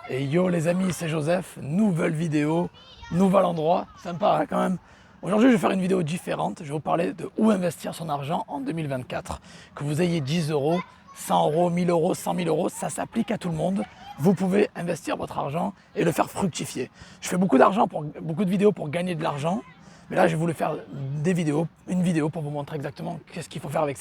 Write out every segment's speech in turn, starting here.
Et yo les amis, c'est Joseph, nouvelle vidéo, nouvel endroit, sympa hein, quand même. Aujourd'hui je vais faire une vidéo différente, je vais vous parler de où investir son argent en 2024. Que vous ayez 10 euros, 100 euros, 1000 euros, 100 000 euros, ça s'applique à tout le monde. Vous pouvez investir votre argent et le faire fructifier. Je fais beaucoup de vidéos pour gagner de l'argent. Mais là, j'ai voulu faire une vidéo pour vous montrer exactement qu'est-ce qu'il faut faire avec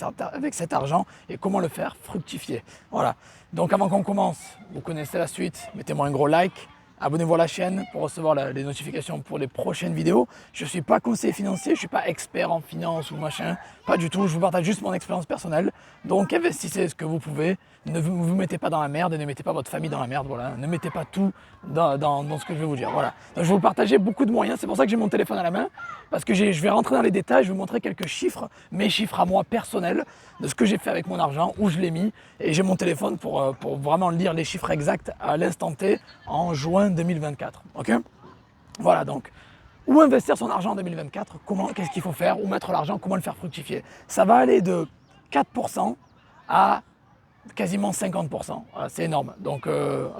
cet argent et comment le faire fructifier. Voilà. Donc avant qu'on commence, vous connaissez la suite, mettez-moi un gros like, abonnez-vous à la chaîne pour recevoir les notifications pour les prochaines vidéos. Je ne suis pas conseiller financier, je ne suis pas expert en finance ou machin, pas du tout. Je vous partage juste mon expérience personnelle. Donc investissez ce que vous pouvez, ne vous mettez pas dans la merde et ne mettez pas votre famille dans la merde. Voilà. Ne mettez pas tout dans ce que je vais vous dire. Voilà. Donc, je vais vous partager beaucoup de moyens, c'est pour ça que j'ai mon téléphone à la main, parce que je vais rentrer dans les détails, je vais vous montrer quelques chiffres, mes chiffres à moi personnels, de ce que j'ai fait avec mon argent, où je l'ai mis, et j'ai mon téléphone pour vraiment lire les chiffres exacts à l'instant T en juin 2024. Ok ? Voilà, donc où investir son argent en 2024, qu'est-ce qu'il faut faire, où mettre l'argent, comment le faire fructifier. Ça va aller de 4% à quasiment 50%. Voilà, c'est énorme. Donc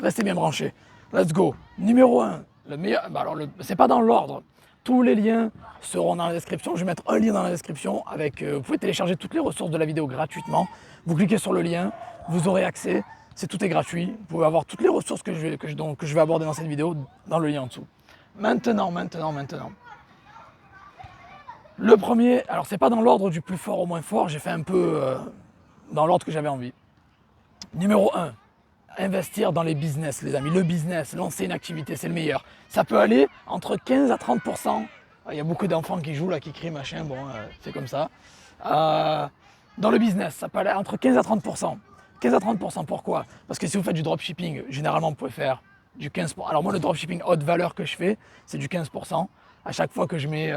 restez bien branchés. Let's go. Numéro 1, le meilleur. C'est pas dans l'ordre. Tous les liens seront dans la description. Je vais mettre un lien dans la description avec. Vous pouvez télécharger toutes les ressources de la vidéo gratuitement. Vous cliquez sur le lien, vous aurez accès. Tout est gratuit. Vous pouvez avoir toutes les ressources que je vais aborder dans cette vidéo dans le lien en dessous. Maintenant. Le premier, alors c'est pas dans l'ordre du plus fort au moins fort. J'ai fait un peu dans l'ordre que j'avais envie. Numéro 1, investir dans les business, les amis. Le business, lancer une activité, c'est le meilleur. Ça peut aller entre 15 à 30%. Il y a beaucoup d'enfants qui jouent là, qui crient, machin, bon, c'est comme ça. Dans le business, ça peut aller entre 15 à 30%. 15 à 30%, pourquoi ? Parce que si vous faites du dropshipping, généralement, vous pouvez faire du 15%. Alors moi, le dropshipping haute valeur que je fais, c'est du 15%. À chaque fois que je mets...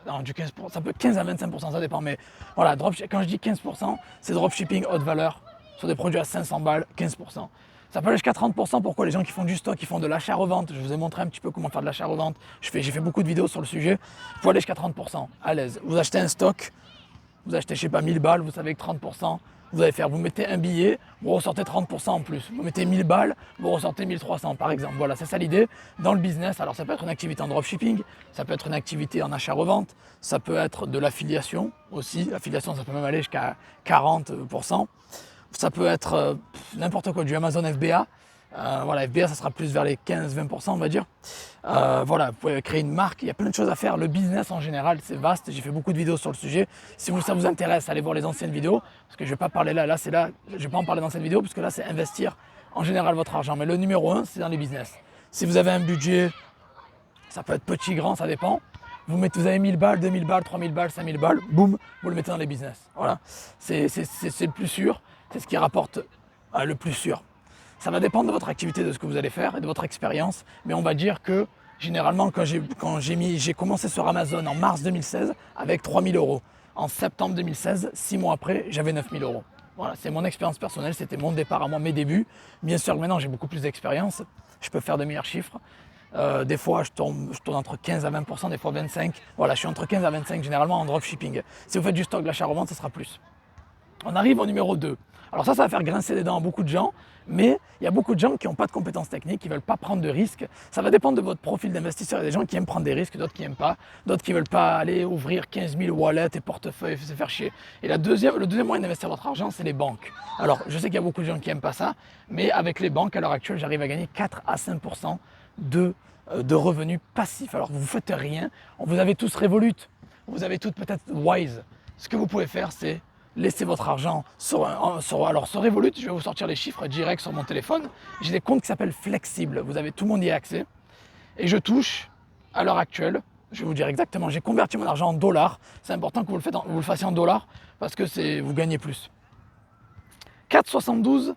non, du 15%, ça peut 15 à 25%, ça dépend. Mais voilà, quand je dis 15%, c'est dropshipping haute valeur. Sur des produits à 500 balles, 15%. Ça peut aller jusqu'à 30%. Pourquoi ? Les gens qui font du stock, qui font de l'achat-revente. Je vous ai montré un petit peu comment faire de l'achat-revente. J'ai fait beaucoup de vidéos sur le sujet. Il faut aller jusqu'à 30%, à l'aise. Vous achetez un stock, vous achetez, je sais pas, 1000 balles, vous savez que 30%, vous mettez un billet, vous ressortez 30% en plus. Vous mettez 1000 balles, vous ressortez 1300 par exemple. Voilà, c'est ça l'idée. Dans le business, alors ça peut être une activité en dropshipping, ça peut être une activité en achat-revente, ça peut être de l'affiliation aussi. L'affiliation, ça peut même aller jusqu'à 40%. Ça peut être n'importe quoi, du Amazon FBA. Voilà, FBA, ça sera plus vers les 15-20%, on va dire. Voilà, vous pouvez créer une marque, il y a plein de choses à faire. Le business en général, c'est vaste. J'ai fait beaucoup de vidéos sur le sujet. Si ça vous intéresse, allez voir les anciennes vidéos. Parce que je ne vais pas parler là, je ne vais pas en parler dans cette vidéo, parce que là, c'est investir en général votre argent. Mais le numéro 1, c'est dans les business. Si vous avez un budget, ça peut être petit, grand, ça dépend. Vous avez 1000 balles, 2000 balles, 3000 balles, 5000 balles, boum, vous le mettez dans les business. Voilà, c'est le plus sûr. C'est ce qui rapporte le plus sûr. Ça va dépendre de votre activité, de ce que vous allez faire et de votre expérience. Mais on va dire que généralement, quand j'ai commencé sur Amazon en mars 2016 avec 3000 euros. En septembre 2016, 6 mois après, j'avais 9000 euros. Voilà, c'est mon expérience personnelle, c'était mon départ à moi, mes débuts. Bien sûr, maintenant, j'ai beaucoup plus d'expérience. Je peux faire de meilleurs chiffres. Des fois, je tourne entre 15 à 20%, des fois 25%. Voilà, je suis entre 15 à 25% généralement en dropshipping. Si vous faites du stock, de l'achat-revente, ça sera plus. On arrive au numéro 2. Alors ça va faire grincer les dents à beaucoup de gens, mais il y a beaucoup de gens qui n'ont pas de compétences techniques, qui ne veulent pas prendre de risques. Ça va dépendre de votre profil d'investisseur. Il y a des gens qui aiment prendre des risques, d'autres qui n'aiment pas, d'autres qui ne veulent pas aller ouvrir 15 000 wallets et portefeuilles, se faire chier. Et le deuxième moyen d'investir votre argent, c'est les banques. Alors je sais qu'il y a beaucoup de gens qui n'aiment pas ça, mais avec les banques, à l'heure actuelle, j'arrive à gagner 4 à 5% de revenus passifs. Alors vous ne faites rien, vous avez tous Revolut, vous avez tous peut-être Wise. Ce que vous pouvez faire, c'est laissez votre argent sur Revolut, je vais vous sortir les chiffres directs sur mon téléphone. J'ai des comptes qui s'appellent flexibles, tout le monde y a accès. Et je touche, à l'heure actuelle, je vais vous dire exactement, j'ai converti mon argent en dollars. C'est important que vous le fassiez en dollars parce que vous gagnez plus. 4,72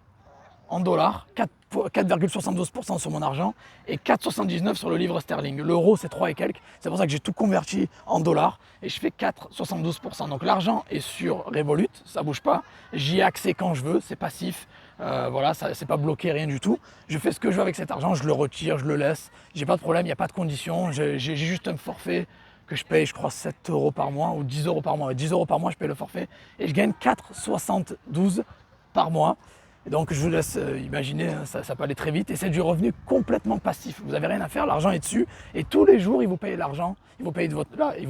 en dollars, 4,72% sur mon argent et 4,79 sur le livre sterling. L'euro, c'est 3 et quelques. C'est pour ça que j'ai tout converti en dollars et je fais 4,72%. Donc l'argent est sur Revolut, ça ne bouge pas. J'y ai accès quand je veux, c'est passif. Voilà, c'est pas bloqué, rien du tout. Je fais ce que je veux avec cet argent, je le retire, je le laisse. J'ai pas de problème, il n'y a pas de conditions. J'ai juste un forfait que je paye, je crois, 7 euros par mois ou 10 euros par mois. 10 euros par mois, je paye le forfait et je gagne 4,72 par mois. Et donc je vous laisse imaginer, hein, ça peut aller très vite et c'est du revenu complètement passif. Vous n'avez rien à faire, l'argent est dessus et tous les jours, il vous paye l'argent, il vous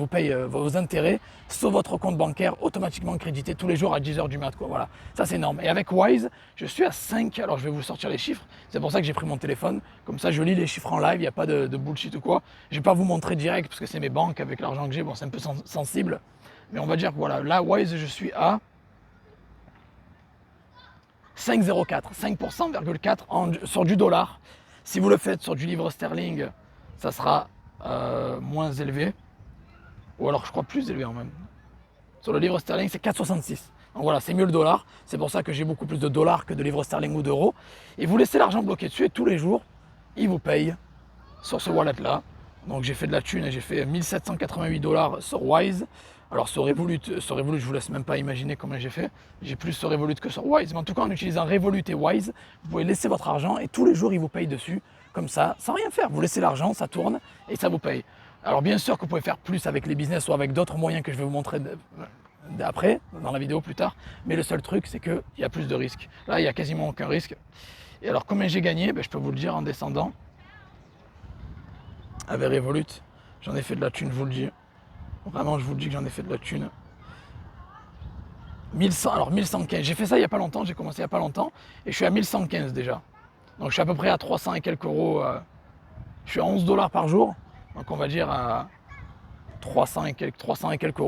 paye, vos intérêts sur votre compte bancaire automatiquement crédité tous les jours à 10h du mat. Quoi. Voilà, ça c'est énorme. Et avec Wise, je suis à 5, alors je vais vous sortir les chiffres, c'est pour ça que j'ai pris mon téléphone, comme ça je lis les chiffres en live, il n'y a pas de bullshit ou quoi. Je ne vais pas vous montrer direct parce que c'est mes banques avec l'argent que j'ai, bon c'est un peu sensible, mais on va dire que voilà, là Wise je suis à 5,04, 5,4% sur du dollar. Si vous le faites sur du livre sterling, ça sera moins élevé, ou alors je crois plus élevé en même. Sur le livre sterling, c'est 4,66. Donc voilà, c'est mieux le dollar. C'est pour ça que j'ai beaucoup plus de dollars que de livres sterling ou d'euros. Et vous laissez l'argent bloqué dessus et tous les jours, il vous paye sur ce wallet-là. Donc j'ai fait de la thune et j'ai fait 1788 $ sur Wise. Alors sur Revolut, je vous laisse même pas imaginer comment j'ai fait. J'ai plus sur Revolut que sur Wise. Mais en tout cas, en utilisant Revolut et Wise, vous pouvez laisser votre argent et tous les jours, il vous paye dessus. Comme ça, sans rien faire. Vous laissez l'argent, ça tourne et ça vous paye. Alors bien sûr que vous pouvez faire plus avec les business ou avec d'autres moyens que je vais vous montrer après, dans la vidéo plus tard. Mais le seul truc, c'est qu'il y a plus de risques. Là, il n'y a quasiment aucun risque. Et alors, combien j'ai gagné? Je peux vous le dire en descendant. Avec Revolut, j'en ai fait de la thune, je vous le dis. Vraiment, je vous le dis que j'en ai fait de la thune. 1115. J'ai fait ça il n'y a pas longtemps, j'ai commencé il n'y a pas longtemps. Et je suis à 1115 déjà. Donc je suis à peu près à 300 et quelques euros. Je suis à 11 $ par jour. Donc on va dire à 300 et quelques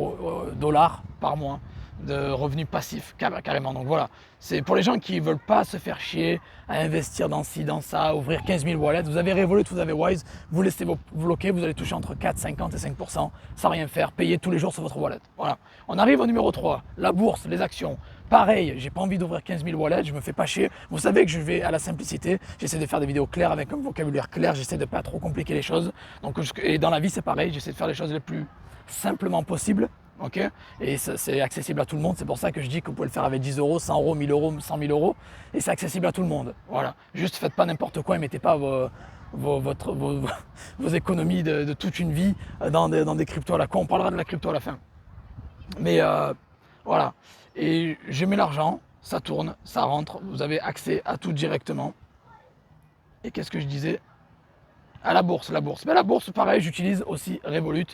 dollars par mois de revenus passifs, carrément. Donc voilà, c'est pour les gens qui ne veulent pas se faire chier à investir dans ci, dans ça, ouvrir 15 000 wallets. Vous avez Revolut, vous avez Wise, vous laissez vos bloquer, vous allez toucher entre 4, 50 et 5% sans rien faire, payer tous les jours sur votre wallet. Voilà. On arrive au numéro 3, la bourse, les actions. Pareil, j'ai pas envie d'ouvrir 15 000 wallets, je me fais pas chier. Vous savez que je vais à la simplicité, j'essaie de faire des vidéos claires avec un vocabulaire clair, j'essaie de pas trop compliquer les choses. Donc, et dans la vie, c'est pareil, j'essaie de faire les choses les plus simplement possible. Okay, et c'est accessible à tout le monde, c'est pour ça que je dis que vous pouvez le faire avec 10 €, 100 €, 1000 €, 100 000 €, et c'est accessible à tout le monde. Voilà, juste faites pas n'importe quoi et mettez pas vos économies de toute une vie dans des cryptos à la con. On parlera de la crypto à la fin. Mais voilà, et je mets l'argent, ça tourne, ça rentre, vous avez accès à tout directement. Et qu'est-ce que je disais? À la bourse. Mais la bourse, pareil, j'utilise aussi Revolut.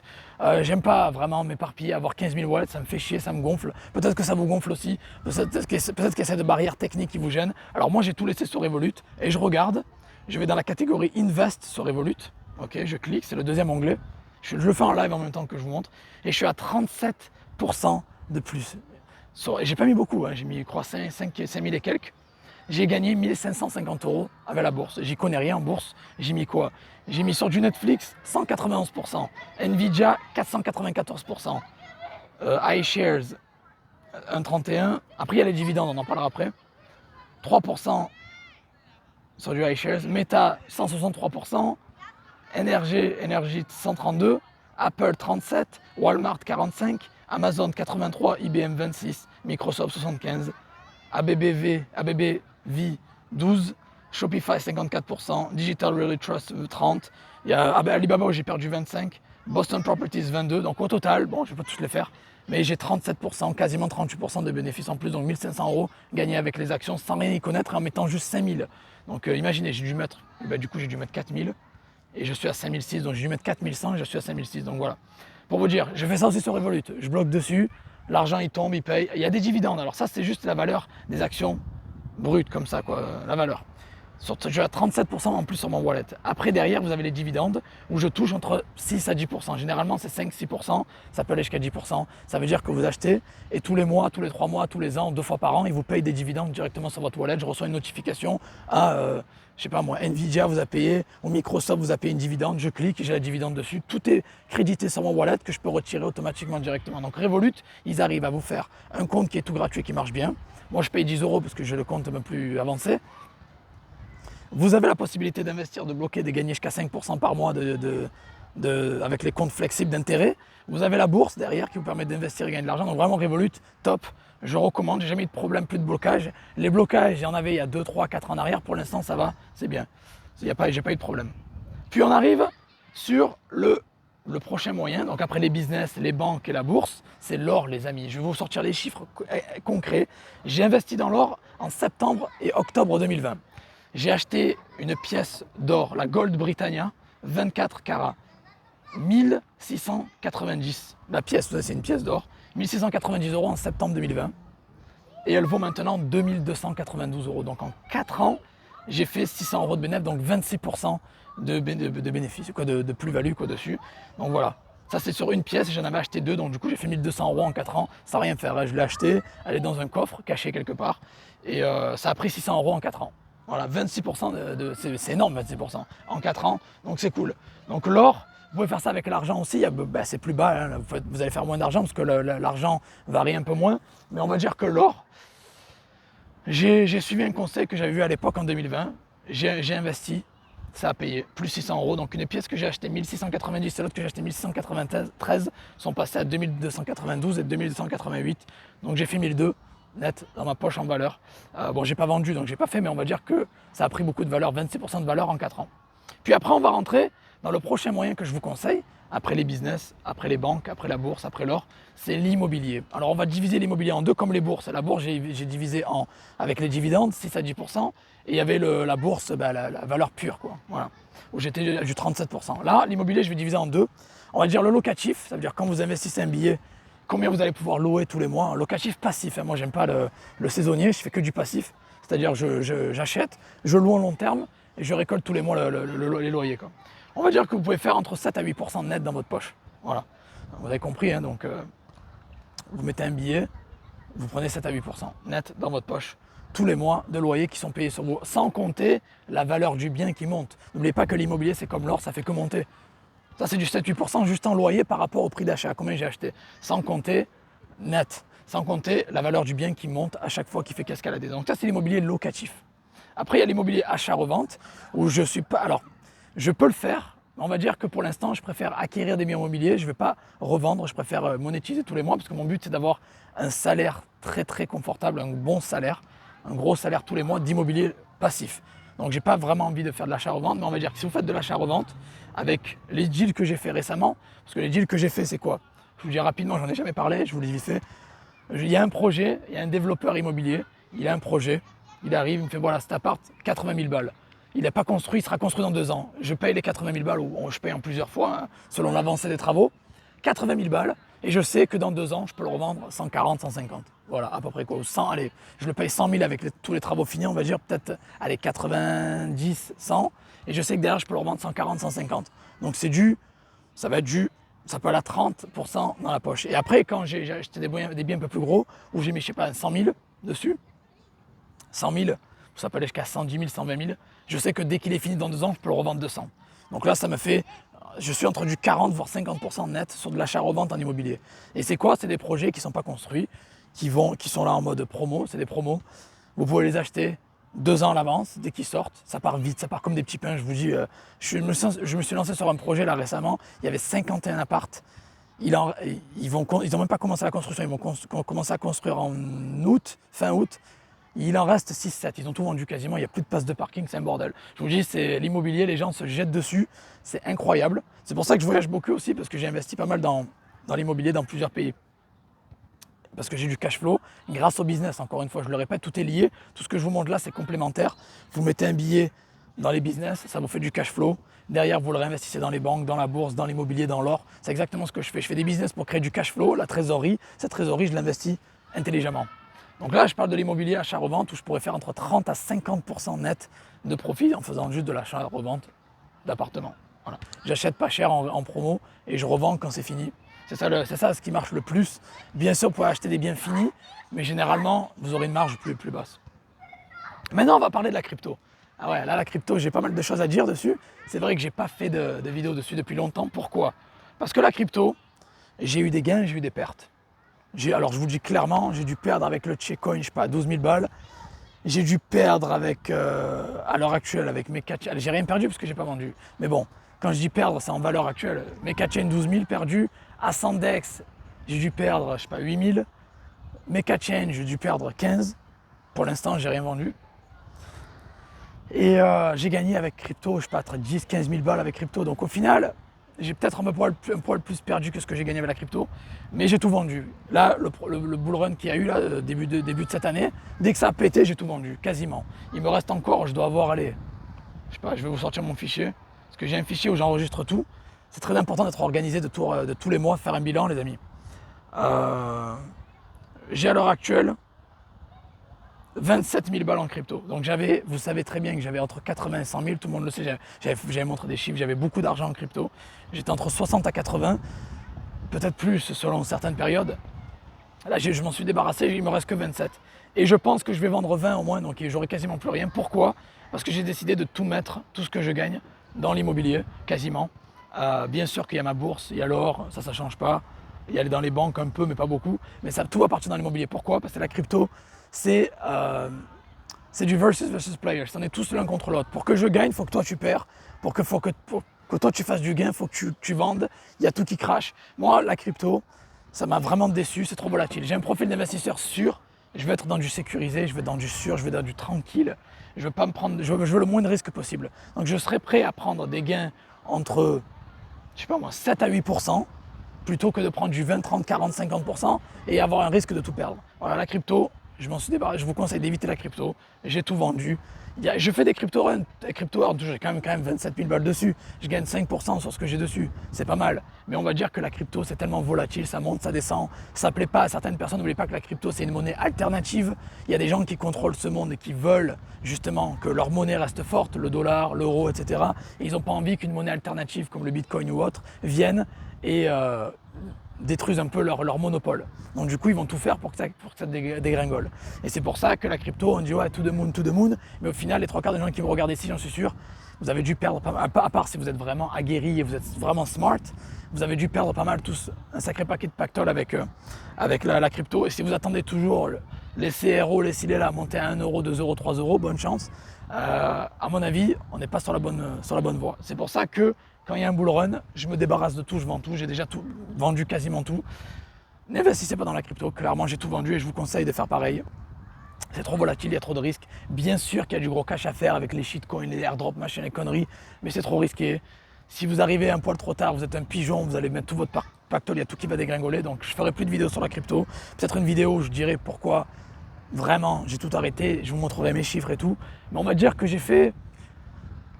J'aime pas vraiment m'éparpiller, avoir 15 000 wallets, ça me fait chier, ça me gonfle. Peut-être que ça vous gonfle aussi. Peut-être qu'il y a cette barrière technique qui vous gêne. Alors moi, j'ai tout laissé sur Revolut et je regarde. Je vais dans la catégorie Invest sur Revolut. Ok, je clique, c'est le deuxième onglet. Je le fais en live en même temps que je vous montre. Et je suis à 37% de plus. Et j'ai pas mis beaucoup, hein. J'ai mis, je crois, 5 000 et quelques. J'ai gagné 1550 € avec la bourse. J'y connais rien en bourse. J'ai mis quoi? J'ai mis sur du Netflix 191%, Nvidia 494%, iShares 1,31%. Après, il y a les dividendes, on en parlera après. 3% sur du iShares, Meta 163%, Energy 132%, Apple 37%, Walmart 45%, Amazon 83%, IBM 26%, Microsoft 75%, ABBV 12%, Shopify 54%, Digital Realty Trust 30%, il y a Alibaba où j'ai perdu 25%, Boston Properties 22%, donc au total, bon je ne vais pas tous les faire, mais j'ai 37%, quasiment 38% de bénéfices en plus, donc 1500 € gagnés avec les actions sans rien y connaître en mettant juste 5000. Donc imaginez, j'ai dû mettre 4000 et je suis à 5006, donc j'ai dû mettre 4100 et je suis à 5006, donc voilà. Pour vous dire, je fais ça aussi sur Revolut, je bloque dessus, l'argent il tombe, il paye, il y a des dividendes, alors ça c'est juste la valeur des actions brutes comme ça, quoi, la valeur. Je suis à 37% en plus sur mon wallet. Après, derrière, vous avez les dividendes où je touche entre 6 à 10%. Généralement, c'est 5-6%. Ça peut aller jusqu'à 10%. Ça veut dire que vous achetez et tous les mois, tous les 3 mois, tous les ans, 2 fois par an, ils vous payent des dividendes directement sur votre wallet. Je reçois une notification à, je sais pas moi, Nvidia vous a payé ou Microsoft vous a payé une dividende. Je clique et j'ai la dividende dessus. Tout est crédité sur mon wallet que je peux retirer automatiquement directement. Donc Revolut, ils arrivent à vous faire un compte qui est tout gratuit, qui marche bien. Moi, je paye 10 € parce que j'ai le compte un peu plus avancé. Vous avez la possibilité d'investir, de bloquer, de gagner jusqu'à 5% par mois avec les comptes flexibles d'intérêt. Vous avez la bourse derrière qui vous permet d'investir et gagner de l'argent. Donc vraiment Revolut, top. Je recommande, j'ai jamais eu de problème, plus de blocage. Les blocages, il y en avait il y a 2, 3, 4 ans en arrière. Pour l'instant, ça va, c'est bien. J'ai pas eu de problème. Puis on arrive sur le le prochain moyen, donc après les business, les banques et la bourse, c'est l'or, les amis. Je vais vous sortir les chiffres concrets. J'ai investi dans l'or en septembre et octobre 2020. J'ai acheté une pièce d'or, la Gold Britannia, 24 carats, 1690. La pièce, c'est une pièce d'or, 1690 euros en septembre 2020. Et elle vaut maintenant 2292 euros. Donc en 4 ans, j'ai fait 600 euros de bénéfice, donc 26% de bénéfice, quoi, de plus-value dessus. Donc voilà, ça c'est sur une pièce, j'en avais acheté 2, donc du coup j'ai fait 1200 euros en 4 ans sans rien faire. Je l'ai acheté, elle est dans un coffre, cachée quelque part, et ça a pris 600 euros en 4 ans. Voilà, 26%, c'est énorme 26% en 4 ans, donc c'est cool. Donc l'or, vous pouvez faire ça avec l'argent aussi, c'est plus bas, hein, vous allez faire moins d'argent parce que l'argent varie un peu moins, mais on va dire que l'or, j'ai suivi un conseil que j'avais vu à l'époque en 2020, j'ai investi, ça a payé, plus 600 euros, donc une pièce que j'ai acheté 1690 et l'autre que j'ai acheté 1693 sont passés à 2292 et 2288, donc j'ai fait 1002 net dans ma poche en valeur. Bon, j'ai pas vendu, donc j'ai pas fait, mais on va dire que ça a pris beaucoup de valeur, 26% de valeur en 4 ans. Puis après, on va rentrer dans le prochain moyen que je vous conseille, après les business, après les banques, après la bourse, après l'or, c'est l'immobilier. Alors on va diviser l'immobilier en deux comme les bourses. La bourse, j'ai divisé avec les dividendes, 6 à 10%, et il y avait la bourse, la valeur pure, quoi. Voilà, où j'étais du 37%. Là, l'immobilier, je vais diviser en deux. On va dire le locatif, ça veut dire quand vous investissez un billet, combien vous allez pouvoir louer tous les mois. Un locatif passif, hein. Moi, j'aime pas le saisonnier, je fais que du passif. C'est-à-dire j'achète, je loue en long terme, et je récolte tous les mois les loyers, quoi. On va dire que vous pouvez faire entre 7 à 8% de net dans votre poche. Voilà. Vous avez compris, hein, donc vous mettez un billet, vous prenez 7 à 8% net dans votre poche tous les mois de loyers qui sont payés sur vous, sans compter la valeur du bien qui monte. N'oubliez pas que l'immobilier, c'est comme l'or, ça fait que monter. Ça, c'est du 7-8% juste en loyer par rapport au prix d'achat, combien j'ai acheté, sans compter net, sans compter la valeur du bien qui monte à chaque fois qui fait qu'escalader. Donc ça, c'est l'immobilier locatif. Après, il y a l'immobilier achat-revente, où je suis pas... Alors, je peux le faire, mais on va dire que pour l'instant, je préfère acquérir des biens immobiliers, je ne vais pas revendre, je préfère monétiser tous les mois, parce que mon but, c'est d'avoir un salaire très très confortable, un bon salaire, un gros salaire tous les mois d'immobilier passif. Donc j'ai pas vraiment envie de faire de l'achat-revente, mais on va dire que si vous faites de l'achat-revente, avec les deals que j'ai fait récemment, parce que les deals que j'ai fait, c'est quoi? Je vous dis rapidement, j'en ai jamais parlé, je vous le dis vite fait. Il y a un projet, il y a un développeur immobilier, il a un projet, il arrive, il me fait voilà, cet appart, 80 000 balles. Il n'est pas construit, il sera construit dans 2 ans. Je paye les 80 000 balles, ou je paye en plusieurs fois, hein, selon l'avancée des travaux. 80 000 balles, et je sais que dans 2 ans, je peux le revendre 140, 150. Voilà, à peu près quoi. 100, allez, je le paye 100 000 avec tous les travaux finis, on va dire peut-être, allez, 90, 100. Et je sais que derrière, je peux le revendre 140, 150. Donc c'est ça va être ça peut aller à 30% dans la poche. Et après, quand j'ai acheté des biens un peu plus gros, où j'ai mis, je sais pas, 100 000 dessus, 100 000, ça peut aller jusqu'à 110 000, 120 000, je sais que dès qu'il est fini dans 2 ans, je peux le revendre 200. Donc là, ça me fait, je suis entre du 40 voire 50% net sur de l'achat-revente en immobilier. Et c'est quoi? C'est des projets qui ne sont pas construits, qui sont là en mode promo, c'est des promos. Vous pouvez les acheter 2 ans à l'avance, dès qu'ils sortent, ça part vite, ça part comme des petits pains. Je vous dis, je me suis lancé sur un projet là récemment, il y avait 51 apparts. Ils n'ont même pas commencé la construction, ils vont commencer à construire en août, fin août. Il en reste 6-7, ils ont tout vendu quasiment, il n'y a plus de place de parking, c'est un bordel. Je vous dis, c'est l'immobilier, les gens se jettent dessus, c'est incroyable. C'est pour ça que je voyage beaucoup aussi, parce que j'ai investi pas mal dans l'immobilier dans plusieurs pays. Parce que j'ai du cash flow grâce au business, encore une fois, je le répète, tout est lié. Tout ce que je vous montre là, c'est complémentaire. Vous mettez un billet dans les business, ça vous fait du cash flow. Derrière, vous le réinvestissez dans les banques, dans la bourse, dans l'immobilier, dans l'or. C'est exactement ce que je fais. Je fais des business pour créer du cash flow, la trésorerie. Cette trésorerie, je l'investis intelligemment. Donc là, je parle de l'immobilier achat-revente où je pourrais faire entre 30 à 50% net de profit en faisant juste de l'achat-revente d'appartements. Voilà. J'achète pas cher en promo et je revends quand c'est fini. C'est ça ce qui marche le plus. Bien sûr, vous pouvez acheter des biens finis, mais généralement, vous aurez une marge plus basse. Maintenant, on va parler de la crypto. Ah ouais, là, la crypto, j'ai pas mal de choses à dire dessus. C'est vrai que j'ai pas fait de vidéo dessus depuis longtemps. Pourquoi? Parce que la crypto, j'ai eu des gains, j'ai eu des pertes. Alors, je vous le dis clairement, j'ai dû perdre avec le Checkcoin, je sais pas, 12 000 balles. J'ai dû perdre avec, à l'heure actuelle, avec mes 4 j'ai rien perdu parce que j'ai pas vendu. Mais bon, quand je dis perdre, c'est en valeur actuelle. Mes 4 chains, 12 000 perdus. Ascendex, j'ai dû perdre, je sais pas, 8 000. Mes 4 chains, j'ai dû perdre 15. Pour l'instant, j'ai rien vendu. Et j'ai gagné avec crypto, je sais pas, entre 10 000 15 000 balles avec crypto. Donc au final, j'ai peut-être un poil plus perdu que ce que j'ai gagné avec la crypto, mais j'ai tout vendu. Là, le bull run qu'il y a eu là, début de cette année, dès que ça a pété, j'ai tout vendu, quasiment. Il me reste encore, je dois avoir, allez, je sais pas, je vais vous sortir mon fichier, parce que j'ai un fichier où j'enregistre tout. C'est très important d'être organisé de tous les mois, faire un bilan, les amis. J'ai à l'heure actuelle 27 000 balles en crypto. Donc vous savez très bien que j'avais entre 80 et 100 000, tout le monde le sait, j'avais montré des chiffres, j'avais beaucoup d'argent en crypto. J'étais entre 60 à 80, peut-être plus selon certaines périodes. Là, je m'en suis débarrassé, il me reste que 27. Et je pense que je vais vendre 20 au moins, donc j'aurai quasiment plus rien. Pourquoi? Parce que j'ai décidé de tout mettre, tout ce que je gagne, dans l'immobilier, quasiment. Bien sûr qu'il y a ma bourse, il y a l'or, ça ne change pas. Il y a dans les banques un peu, mais pas beaucoup. Mais ça, tout va partir dans l'immobilier. Pourquoi? Parce que la crypto, c'est du versus players. On est tous l'un contre l'autre. Pour que je gagne, il faut que toi tu perds. Pour que toi tu fasses du gain, il faut que tu vendes. Il y a tout qui crache. Moi, la crypto, ça m'a vraiment déçu. C'est trop volatile. J'ai un profil d'investisseur sûr. Je veux être dans du sécurisé, je veux dans du sûr, je veux dans du tranquille. Je veux pas me prendre, je veux le moins de risques possible. Donc je serais prêt à prendre des gains entre, je sais pas moi, 7 à 8%, plutôt que de prendre du 20, 30, 40, 50% et avoir un risque de tout perdre. Voilà, la crypto, je m'en suis débarrassé. Je vous conseille d'éviter la crypto. J'ai tout vendu. Je fais des crypto-runs. J'ai quand même 27 000 balles dessus. Je gagne 5% sur ce que j'ai dessus. C'est pas mal. Mais on va dire que la crypto, c'est tellement volatile. Ça monte, ça descend. Ça plaît pas à certaines personnes. N'oubliez pas que la crypto, c'est une monnaie alternative. Il y a des gens qui contrôlent ce monde et qui veulent justement que leur monnaie reste forte, le dollar, l'euro, etc. Et ils n'ont pas envie qu'une monnaie alternative comme le bitcoin ou autre vienne et détruisent un peu leur monopole. Donc du coup, ils vont tout faire pour que ça dégringole. Et c'est pour ça que la crypto, on dit ouais, to the moon, mais au final, les trois quarts des gens qui me regardent ici, j'en suis sûr, vous avez dû perdre, à part si vous êtes vraiment aguerri et vous êtes vraiment smart, vous avez dû perdre pas mal tous un sacré paquet de pactole avec la crypto. Et si vous attendez toujours les CRO, les CILELA à monter à 1 euro, 2 euros, 3 euros, bonne chance. À mon avis, on n'est pas sur la bonne voie. C'est pour ça que quand il y a un bull run, je me débarrasse de tout, je vends tout, j'ai déjà tout vendu, quasiment tout. N'investissez pas dans la crypto, clairement j'ai tout vendu et je vous conseille de faire pareil. C'est trop volatile, il y a trop de risques. Bien sûr qu'il y a du gros cash à faire avec les shitcoins, les airdrops, machin, les conneries, mais c'est trop risqué. Si vous arrivez un poil trop tard, vous êtes un pigeon, vous allez mettre tout votre pactole, il y a tout qui va dégringoler. Donc je ferai plus de vidéos sur la crypto. Peut-être une vidéo où je dirai pourquoi vraiment j'ai tout arrêté, je vous montrerai mes chiffres et tout. Mais on va dire que j'ai fait,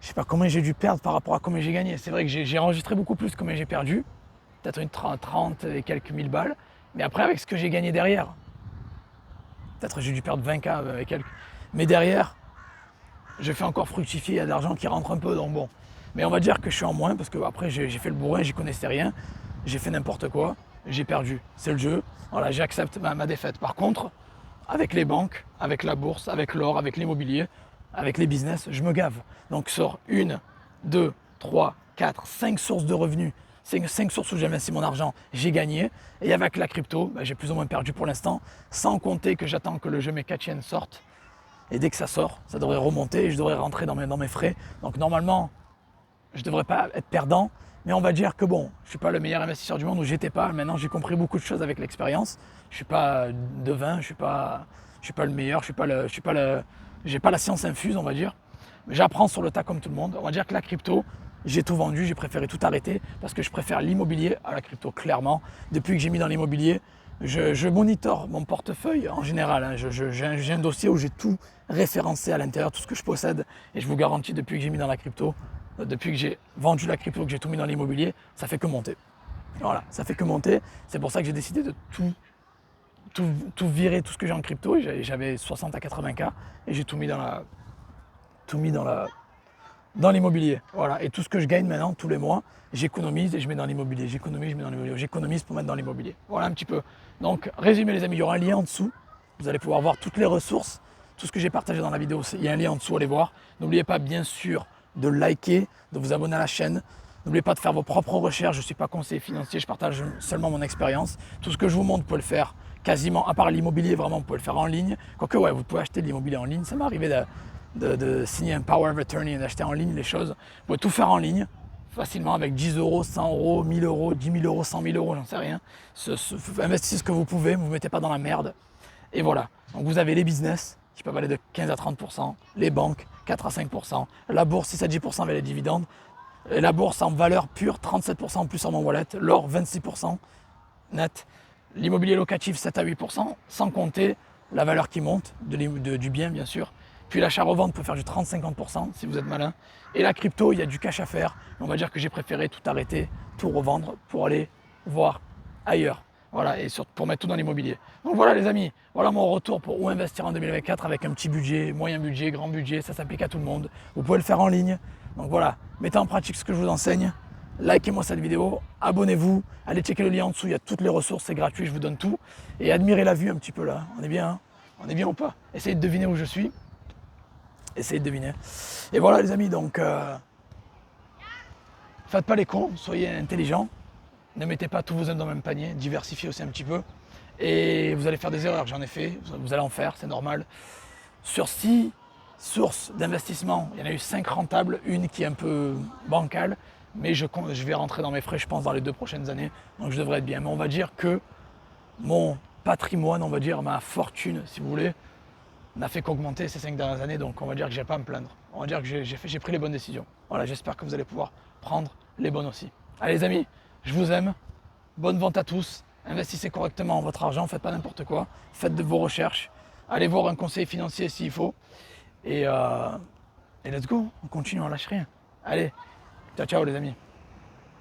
je sais pas combien j'ai dû perdre par rapport à combien j'ai gagné. C'est vrai que j'ai enregistré beaucoup plus combien j'ai perdu, peut-être une 30 et quelques mille balles. Mais après, avec ce que j'ai gagné derrière, peut-être j'ai dû perdre 20K et quelques. Mais derrière, je fais encore fructifier, il y a de l'argent qui rentre un peu, donc bon. Mais on va dire que je suis en moins parce que après j'ai fait le bourrin, j'y connaissais rien, j'ai fait n'importe quoi, j'ai perdu. C'est le jeu. Voilà, j'accepte ma défaite. Par contre, avec les banques, avec la bourse, avec l'or, avec l'immobilier, avec les business, je me gave. Donc sur 1, 2, 3, 4, 5 sources de revenus. 5 sources où j'ai investi mon argent, j'ai gagné. Et avec la crypto, j'ai plus ou moins perdu pour l'instant, sans compter que j'attends que le jeu Mekachien sorte. Et dès que ça sort, ça devrait remonter et je devrais rentrer dans mes frais. Donc normalement, je ne devrais pas être perdant. Mais on va dire que bon, je ne suis pas le meilleur investisseur du monde, ou j'étais pas. Maintenant, j'ai compris beaucoup de choses avec l'expérience. Je ne suis pas devin, je ne suis pas le meilleur, j'ai pas la science infuse, on va dire. Mais j'apprends sur le tas comme tout le monde. On va dire que la crypto, j'ai tout vendu, j'ai préféré tout arrêter parce que je préfère l'immobilier à la crypto, clairement. Depuis que j'ai mis dans l'immobilier, je monitore mon portefeuille en général. Hein. J'ai un dossier où j'ai tout référencé à l'intérieur, tout ce que je possède. Et je vous garantis, depuis que j'ai mis dans la crypto, depuis que j'ai vendu la crypto, que j'ai tout mis dans l'immobilier, ça fait que monter. Voilà, ça fait que monter. C'est pour ça que j'ai décidé de tout virer, tout ce que j'ai en crypto. J'avais 60 à 80K et j'ai tout mis dans l'immobilier. Voilà. Et tout ce que je gagne maintenant, tous les mois, j'économise et je mets dans l'immobilier. J'économise pour mettre dans l'immobilier. Voilà un petit peu. Donc, résumé les amis, il y aura un lien en dessous. Vous allez pouvoir voir toutes les ressources, tout ce que j'ai partagé dans la vidéo. Il y a un lien en dessous, allez voir. N'oubliez pas, bien sûr, de liker, de vous abonner à la chaîne. N'oubliez pas de faire vos propres recherches. Je ne suis pas conseiller financier, je partage seulement mon expérience. Tout ce que je vous montre, vous pouvez le faire quasiment, à part l'immobilier, vraiment, vous pouvez le faire en ligne. Quoique, ouais, vous pouvez acheter de l'immobilier en ligne. Ça m'est arrivé de signer un power of attorney et d'acheter en ligne les choses. Vous pouvez tout faire en ligne, facilement, avec 10 euros, 100 euros, 1000 euros, 10 000 euros, 100 000 euros, j'en sais rien. Investissez ce que vous pouvez, ne vous mettez pas dans la merde. Et voilà. Donc vous avez les business qui peuvent aller de 15 à 30%, les banques 4 à 5%, la bourse 6 à 10% avec les dividendes. Et la bourse en valeur pure, 37% en plus en mon wallet. L'or, 26% net. L'immobilier locatif, 7 à 8%, sans compter la valeur qui monte du bien, bien sûr. Puis l'achat-revente peut faire du 30-50% si vous êtes malin. Et la crypto, il y a du cash à faire. On va dire que j'ai préféré tout arrêter, tout revendre pour aller voir ailleurs. Voilà, et surtout pour mettre tout dans l'immobilier. Donc voilà les amis, voilà mon retour pour où investir en 2024 avec un petit budget, moyen budget, grand budget, ça s'applique à tout le monde. Vous pouvez le faire en ligne. Donc voilà, mettez en pratique ce que je vous enseigne. Likez-moi cette vidéo, abonnez-vous, allez checker le lien en dessous, il y a toutes les ressources, c'est gratuit, je vous donne tout. Et admirez la vue un petit peu là, on est bien, hein, on est bien ou pas? Essayez de deviner où je suis. Essayez de deviner. Et voilà les amis, donc faites pas les cons, soyez intelligents. Ne mettez pas tous vos œufs dans le même panier, diversifiez aussi un petit peu. Et vous allez faire des erreurs, j'en ai fait, vous allez en faire, c'est normal. Sur 6 sources d'investissement, il y en a eu 5 rentables, une qui est un peu bancale, mais je vais rentrer dans mes frais, je pense, dans les 2 prochaines années, donc je devrais être bien. Mais on va dire que mon patrimoine, on va dire ma fortune, si vous voulez, n'a fait qu'augmenter ces 5 dernières années, donc on va dire que j'ai pas à me plaindre. On va dire que j'ai pris les bonnes décisions. Voilà, j'espère que vous allez pouvoir prendre les bonnes aussi. Allez les amis, je vous aime, bonne vente à tous, investissez correctement votre argent, faites pas n'importe quoi, faites de vos recherches, allez voir un conseiller financier s'il faut, et let's go, on continue, on lâche rien. Allez, ciao ciao les amis.